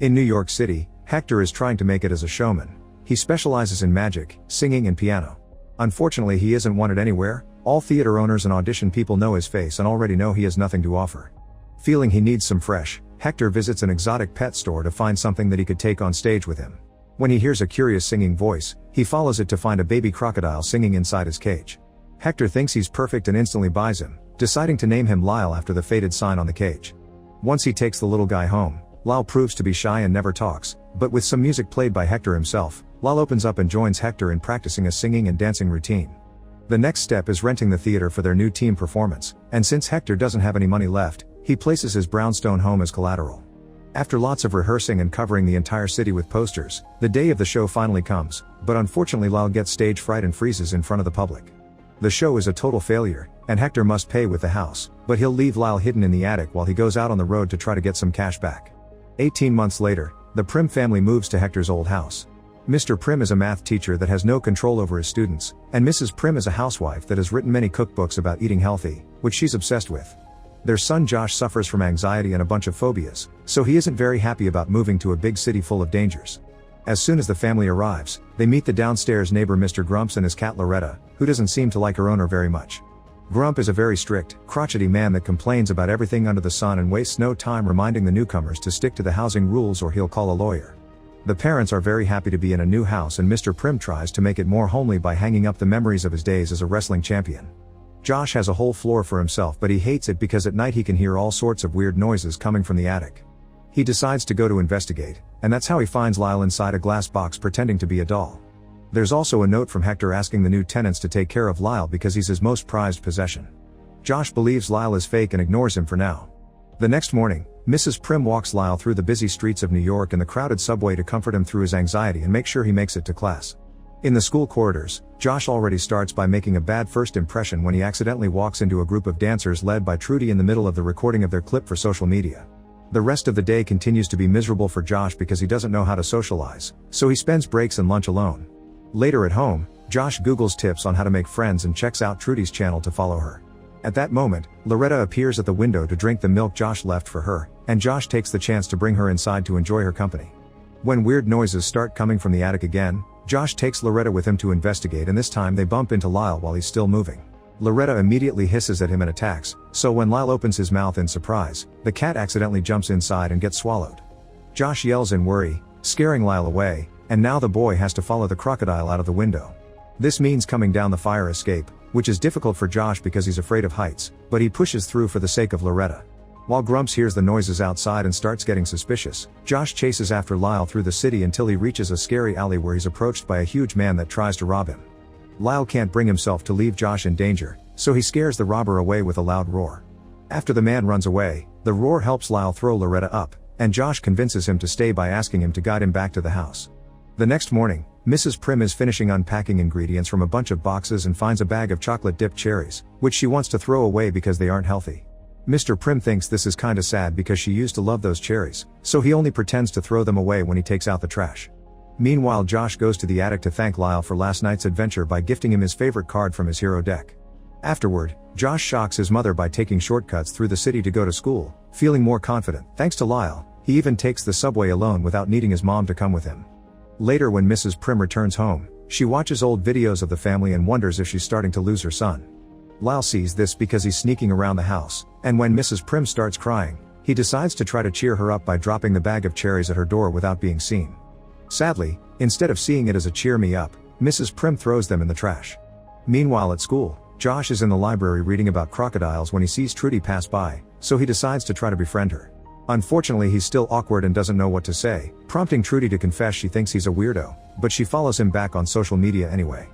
In New York City, Hector is trying to make it as a showman. He specializes in magic, singing and piano. Unfortunately, he isn't wanted anywhere. All theater owners and audition people know his face and already know he has nothing to offer. Feeling he needs some fresh, Hector visits an exotic pet store to find something that he could take on stage with him. When he hears a curious singing voice, he follows it to find a baby crocodile singing inside his cage. Hector thinks he's perfect and instantly buys him, deciding to name him Lyle after the faded sign on the cage. Once he takes the little guy home, Lyle proves to be shy and never talks, but with some music played by Hector himself, Lyle opens up and joins Hector in practicing a singing and dancing routine. The next step is renting the theater for their new team performance, and since Hector doesn't have any money left, he places his brownstone home as collateral. After lots of rehearsing and covering the entire city with posters, the day of the show finally comes, but unfortunately Lyle gets stage fright and freezes in front of the public. The show is a total failure, and Hector must pay with the house, but he'll leave Lyle hidden in the attic while he goes out on the road to try to get some cash back. 18 months later, the Prim family moves to Hector's old house. Mr. Prim is a math teacher that has no control over his students, and Mrs. Prim is a housewife that has written many cookbooks about eating healthy, which she's obsessed with. Their son Josh suffers from anxiety and a bunch of phobias, so he isn't very happy about moving to a big city full of dangers. As soon as the family arrives, they meet the downstairs neighbor Mr. Grumps and his cat Loretta, who doesn't seem to like her owner very much. Grump is a very strict, crotchety man that complains about everything under the sun and wastes no time reminding the newcomers to stick to the housing rules or he'll call a lawyer. The parents are very happy to be in a new house and Mr. Prim tries to make it more homely by hanging up the memories of his days as a wrestling champion. Josh has a whole floor for himself but he hates it because at night he can hear all sorts of weird noises coming from the attic. He decides to go to investigate, and that's how he finds Lyle inside a glass box pretending to be a doll. There's also a note from Hector asking the new tenants to take care of Lyle because he's his most prized possession. Josh believes Lyle is fake and ignores him for now. The next morning, Mrs. Prim walks Lyle through the busy streets of New York and the crowded subway to comfort him through his anxiety and make sure he makes it to class. In the school corridors, Josh already starts by making a bad first impression when he accidentally walks into a group of dancers led by Trudy in the middle of the recording of their clip for social media. The rest of the day continues to be miserable for Josh because he doesn't know how to socialize, so he spends breaks and lunch alone. Later at home, Josh Googles tips on how to make friends and checks out Trudy's channel to follow her. At that moment, Loretta appears at the window to drink the milk Josh left for her, and Josh takes the chance to bring her inside to enjoy her company. When weird noises start coming from the attic again, Josh takes Loretta with him to investigate and this time they bump into Lyle while he's still moving. Loretta immediately hisses at him and attacks, so when Lyle opens his mouth in surprise, the cat accidentally jumps inside and gets swallowed. Josh yells in worry, scaring Lyle away, and now the boy has to follow the crocodile out of the window. This means coming down the fire escape, which is difficult for Josh because he's afraid of heights, but he pushes through for the sake of Loretta. While Grumps hears the noises outside and starts getting suspicious, Josh chases after Lyle through the city until he reaches a scary alley where he's approached by a huge man that tries to rob him. Lyle can't bring himself to leave Josh in danger, so he scares the robber away with a loud roar. After the man runs away, the roar helps Lyle throw Loretta up, and Josh convinces him to stay by asking him to guide him back to the house. The next morning, Mrs. Prim is finishing unpacking ingredients from a bunch of boxes and finds a bag of chocolate-dipped cherries, which she wants to throw away because they aren't healthy. Mr. Prim thinks this is kinda sad because she used to love those cherries, so he only pretends to throw them away when he takes out the trash. Meanwhile, Josh goes to the attic to thank Lyle for last night's adventure by gifting him his favorite card from his hero deck. Afterward, Josh shocks his mother by taking shortcuts through the city to go to school, feeling more confident. Thanks to Lyle, he even takes the subway alone without needing his mom to come with him. Later, when Mrs. Prim returns home, she watches old videos of the family and wonders if she's starting to lose her son. Lyle sees this because he's sneaking around the house, and when Mrs. Prim starts crying, he decides to try to cheer her up by dropping the bag of cherries at her door without being seen. Sadly, instead of seeing it as a cheer me up, Mrs. Prim throws them in the trash. Meanwhile at school, Josh is in the library reading about crocodiles when he sees Trudy pass by, so he decides to try to befriend her. Unfortunately, he's still awkward and doesn't know what to say, prompting Trudy to confess she thinks he's a weirdo, but she follows him back on social media anyway.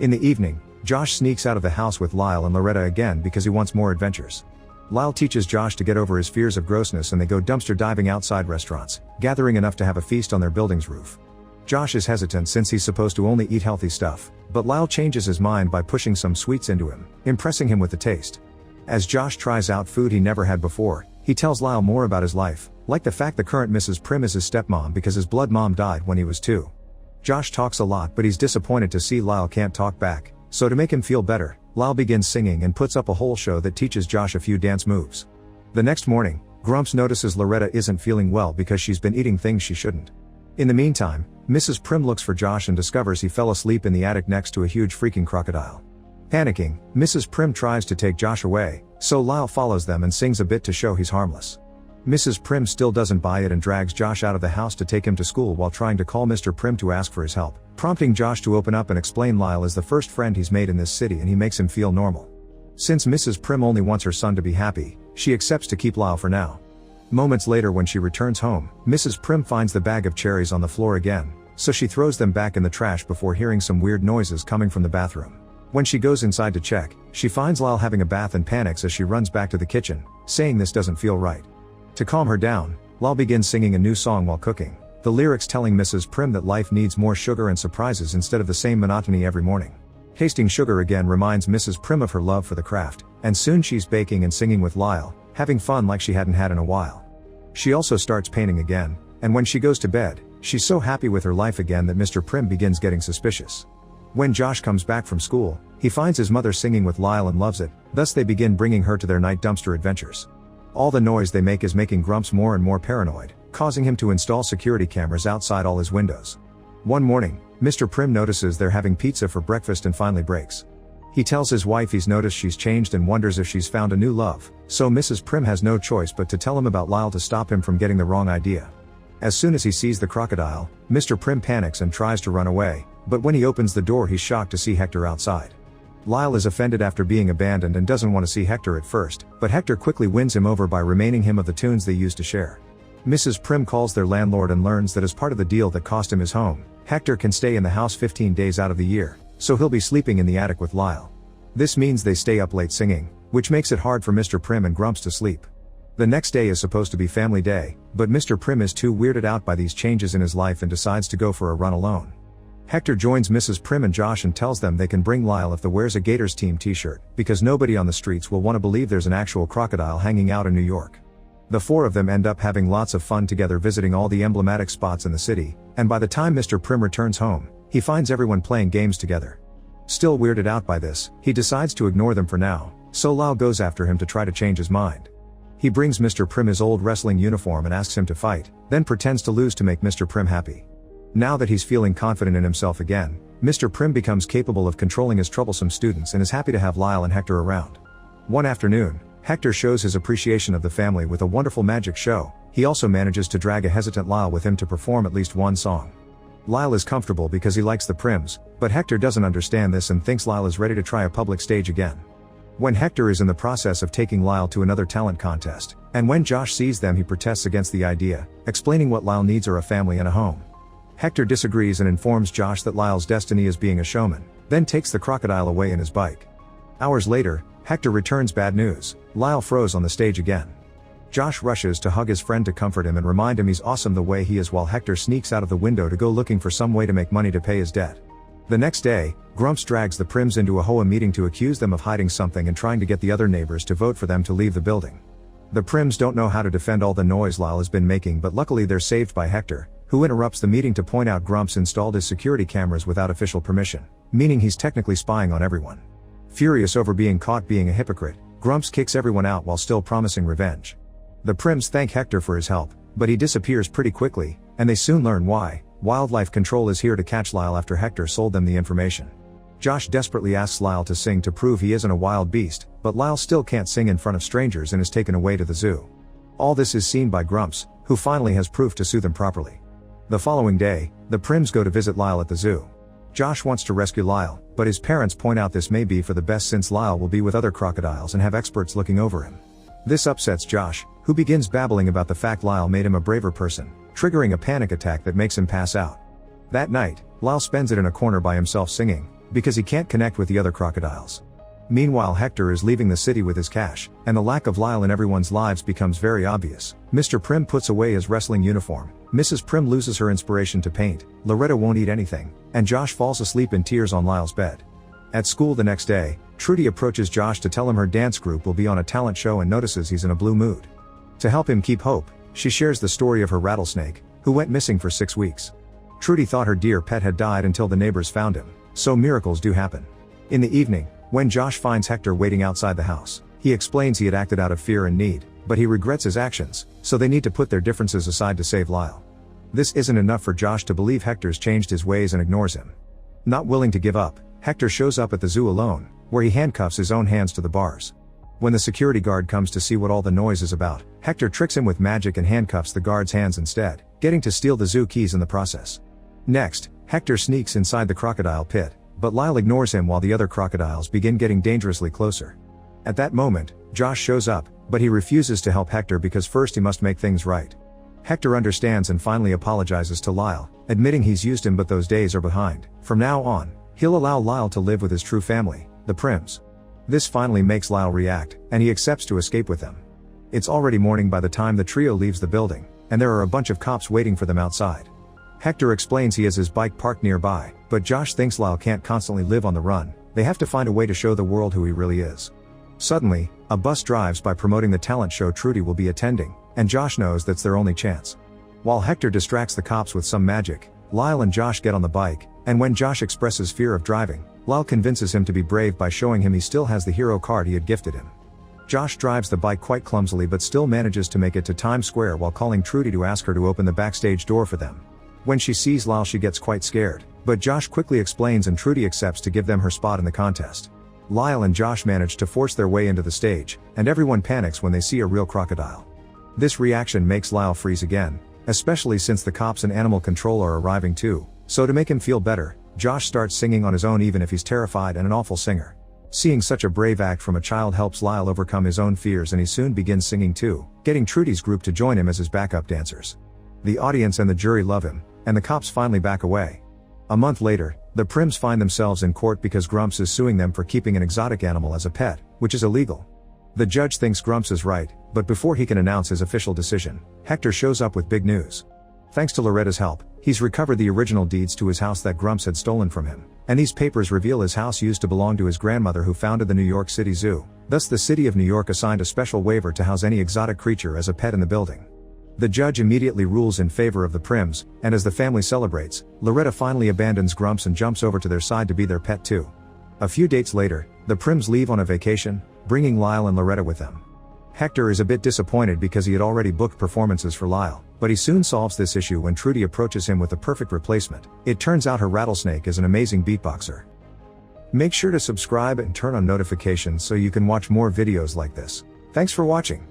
In the evening, Josh sneaks out of the house with Lyle and Loretta again because he wants more adventures. Lyle teaches Josh to get over his fears of grossness and they go dumpster diving outside restaurants, gathering enough to have a feast on their building's roof. Josh is hesitant since he's supposed to only eat healthy stuff, but Lyle changes his mind by pushing some sweets into him, impressing him with the taste. As Josh tries out food he never had before, he tells Lyle more about his life, like the fact the current Mrs. Prim is his stepmom because his blood mom died when he was 2. Josh talks a lot but he's disappointed to see Lyle can't talk back, so to make him feel better, Lyle begins singing and puts up a whole show that teaches Josh a few dance moves. The next morning, Grumps notices Loretta isn't feeling well because she's been eating things she shouldn't. In the meantime, Mrs. Prim looks for Josh and discovers he fell asleep in the attic next to a huge freaking crocodile. Panicking, Mrs. Prim tries to take Josh away, so Lyle follows them and sings a bit to show he's harmless. Mrs. Prim still doesn't buy it and drags Josh out of the house to take him to school while trying to call Mr. Prim to ask for his help, prompting Josh to open up and explain Lyle is the first friend he's made in this city and he makes him feel normal. Since Mrs. Prim only wants her son to be happy, she accepts to keep Lyle for now. Moments later when she returns home, Mrs. Prim finds the bag of cherries on the floor again, so she throws them back in the trash before hearing some weird noises coming from the bathroom. When she goes inside to check, she finds Lyle having a bath and panics as she runs back to the kitchen, saying this doesn't feel right. To calm her down, Lyle begins singing a new song while cooking, the lyrics telling Mrs. Prim that life needs more sugar and surprises instead of the same monotony every morning. Tasting sugar again reminds Mrs. Prim of her love for the craft, and soon she's baking and singing with Lyle, having fun like she hadn't had in a while. She also starts painting again, and when she goes to bed, she's so happy with her life again that Mr. Prim begins getting suspicious. When Josh comes back from school, he finds his mother singing with Lyle and loves it, thus they begin bringing her to their night dumpster adventures. All the noise they make is making Grumps more and more paranoid, causing him to install security cameras outside all his windows. One morning, Mr. Prim notices they're having pizza for breakfast and finally breaks. He tells his wife he's noticed she's changed and wonders if she's found a new love, so Mrs. Prim has no choice but to tell him about Lyle to stop him from getting the wrong idea. As soon as he sees the crocodile, Mr. Prim panics and tries to run away, but when he opens the door he's shocked to see Hector outside. Lyle is offended after being abandoned and doesn't want to see Hector at first, but Hector quickly wins him over by reminding him of the tunes they used to share. Mrs. Prim calls their landlord and learns that as part of the deal that cost him his home, Hector can stay in the house 15 days out of the year, so he'll be sleeping in the attic with Lyle. This means they stay up late singing, which makes it hard for Mr. Prim and Grumps to sleep. The next day is supposed to be family day, but Mr. Prim is too weirded out by these changes in his life and decides to go for a run alone. Hector joins Mrs. Prim and Josh and tells them they can bring Lyle if they wears a Gators team t-shirt, because nobody on the streets will want to believe there's an actual crocodile hanging out in New York. The four of them end up having lots of fun together visiting all the emblematic spots in the city, and by the time Mr. Prim returns home, he finds everyone playing games together. Still weirded out by this, he decides to ignore them for now, so Lyle goes after him to try to change his mind. He brings Mr. Prim his old wrestling uniform and asks him to fight, then pretends to lose to make Mr. Prim happy. Now that he's feeling confident in himself again, Mr. Prim becomes capable of controlling his troublesome students and is happy to have Lyle and Hector around. One afternoon, Hector shows his appreciation of the family with a wonderful magic show. He also manages to drag a hesitant Lyle with him to perform at least one song. Lyle is comfortable because he likes the Prims, but Hector doesn't understand this and thinks Lyle is ready to try a public stage again. When Hector is in the process of taking Lyle to another talent contest, and when Josh sees them he protests against the idea, explaining what Lyle needs are a family and a home. Hector disagrees and informs Josh that Lyle's destiny is being a showman, then takes the crocodile away in his bike. Hours later, Hector returns bad news: Lyle froze on the stage again. Josh rushes to hug his friend to comfort him and remind him he's awesome the way he is while Hector sneaks out of the window to go looking for some way to make money to pay his debt. The next day, Grumps drags the Prims into a HOA meeting to accuse them of hiding something and trying to get the other neighbors to vote for them to leave the building. The Prims don't know how to defend all the noise Lyle has been making, but luckily they're saved by Hector, who interrupts the meeting to point out Grumps installed his security cameras without official permission, meaning he's technically spying on everyone. Furious over being caught being a hypocrite, Grumps kicks everyone out while still promising revenge. The Prims thank Hector for his help, but he disappears pretty quickly, and they soon learn why. Wildlife Control is here to catch Lyle after Hector sold them the information. Josh desperately asks Lyle to sing to prove he isn't a wild beast, but Lyle still can't sing in front of strangers and is taken away to the zoo. All this is seen by Grumps, who finally has proof to sue them properly. The following day, the Prims go to visit Lyle at the zoo. Josh wants to rescue Lyle, but his parents point out this may be for the best since Lyle will be with other crocodiles and have experts looking over him. This upsets Josh, who begins babbling about the fact Lyle made him a braver person, triggering a panic attack that makes him pass out. That night, Lyle spends it in a corner by himself singing, because he can't connect with the other crocodiles. Meanwhile, Hector is leaving the city with his cash, and the lack of Lyle in everyone's lives becomes very obvious. Mr. Prim puts away his wrestling uniform, Mrs. Prim loses her inspiration to paint, Loretta won't eat anything, and Josh falls asleep in tears on Lyle's bed. At school the next day, Trudy approaches Josh to tell him her dance group will be on a talent show and notices he's in a blue mood. To help him keep hope, she shares the story of her rattlesnake, who went missing for 6 weeks. Trudy thought her dear pet had died until the neighbors found him, so miracles do happen. In the evening, when Josh finds Hector waiting outside the house, he explains he had acted out of fear and need, but he regrets his actions, so they need to put their differences aside to save Lyle. This isn't enough for Josh to believe Hector's changed his ways and ignores him. Not willing to give up, Hector shows up at the zoo alone, where he handcuffs his own hands to the bars. When the security guard comes to see what all the noise is about, Hector tricks him with magic and handcuffs the guard's hands instead, getting to steal the zoo keys in the process. Next, Hector sneaks inside the crocodile pit, but Lyle ignores him while the other crocodiles begin getting dangerously closer. At that moment, Josh shows up, but he refuses to help Hector because first he must make things right. Hector understands and finally apologizes to Lyle, admitting he's used him but those days are behind. From now on, he'll allow Lyle to live with his true family, the Prims. This finally makes Lyle react, and he accepts to escape with them. It's already morning by the time the trio leaves the building, and there are a bunch of cops waiting for them outside. Hector explains he has his bike parked nearby, but Josh thinks Lyle can't constantly live on the run, they have to find a way to show the world who he really is. Suddenly, a bus drives by promoting the talent show Trudy will be attending, and Josh knows that's their only chance. While Hector distracts the cops with some magic, Lyle and Josh get on the bike, and when Josh expresses fear of driving, Lyle convinces him to be brave by showing him he still has the hero card he had gifted him. Josh drives the bike quite clumsily but still manages to make it to Times Square while calling Trudy to ask her to open the backstage door for them. When she sees Lyle she gets quite scared, but Josh quickly explains and Trudy accepts to give them her spot in the contest. Lyle and Josh manage to force their way into the stage, and everyone panics when they see a real crocodile. This reaction makes Lyle freeze again, especially since the cops and animal control are arriving too, so to make him feel better, Josh starts singing on his own even if he's terrified and an awful singer. Seeing such a brave act from a child helps Lyle overcome his own fears and he soon begins singing too, getting Trudy's group to join him as his backup dancers. The audience and the jury love him, and the cops finally back away. A month later, the Prims find themselves in court because Grumps is suing them for keeping an exotic animal as a pet, which is illegal. The judge thinks Grumps is right, but before he can announce his official decision, Hector shows up with big news. Thanks to Loretta's help, he's recovered the original deeds to his house that Grumps had stolen from him, and these papers reveal his house used to belong to his grandmother who founded the New York City Zoo, thus the city of New York assigned a special waiver to house any exotic creature as a pet in the building. The judge immediately rules in favor of the Prims, and as the family celebrates, Loretta finally abandons Grumps and jumps over to their side to be their pet too. A few dates later, the Prims leave on a vacation, bringing Lyle and Loretta with them. Hector is a bit disappointed because he had already booked performances for Lyle, but he soon solves this issue when Trudy approaches him with the perfect replacement. It turns out her rattlesnake is an amazing beatboxer. Make sure to subscribe and turn on notifications so you can watch more videos like this. Thanks for watching.